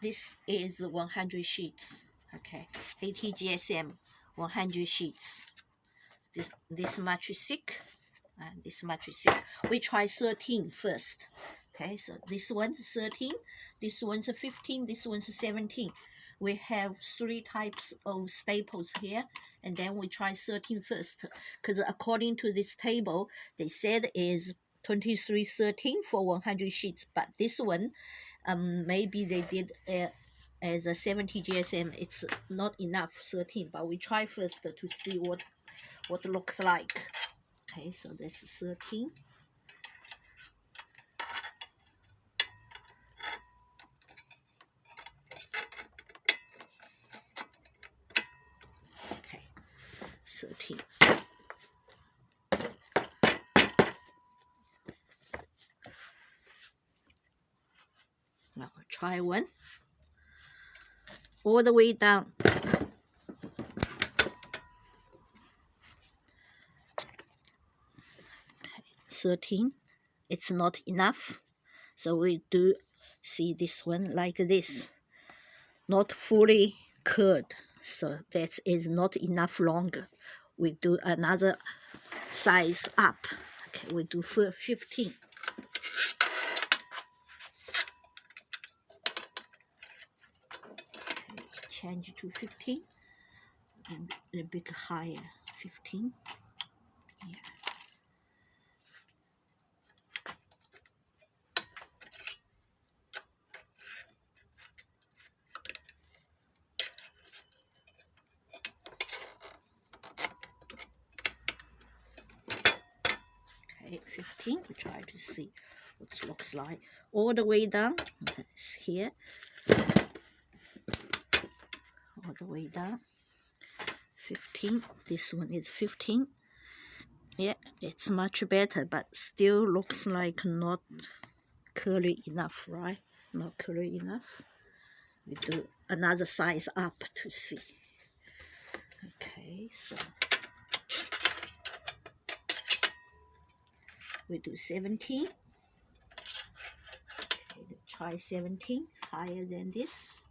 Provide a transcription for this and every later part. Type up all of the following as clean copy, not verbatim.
This is 100 sheets. Okay, ATGSM 100 sheets. This much thick, and this much thick. We try 13 first. Okay, so this one's 13, this one's 15, this one's 17. We have 3 types of staples here, and then we try 13 first, because according to this table, they said is 2313 for 100 sheets, but this one, maybe they did as a 70 GSM, it's not enough 13, but we try first to see what looks like. Okay, so this is 13. Okay, 13. Now we'll try one. All the way down. Okay, 13. It's not enough. So we do see this one like this. Not fully curled. So that is not enough longer. We do another size up. Okay, we do 15. Okay, change to 15. A little bit higher, 15. Yeah. Okay, 15. We try to see what it looks like. All the way down. It's here. All the way down. 15. This one is 15. Yeah, it's much better, but still looks like not curly enough, right? Not curly enough. We do another size up to see. Okay, so we do 17. Okay, try 17, higher than this.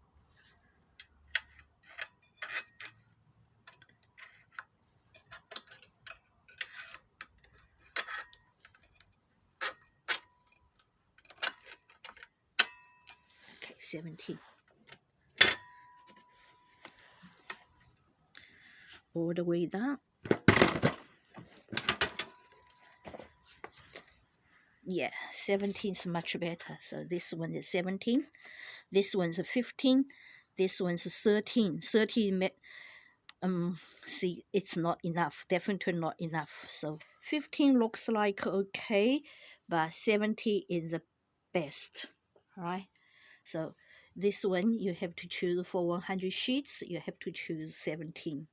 Okay, 17. All the way down. Yeah, 17 is much better. So this one is 17. This one's a 15. This one's a 13. 13, see, it's not enough. Definitely not enough. So 15 looks like okay, but 70 is the best, right? So this one you have to choose for 100 sheets. You have to choose 17.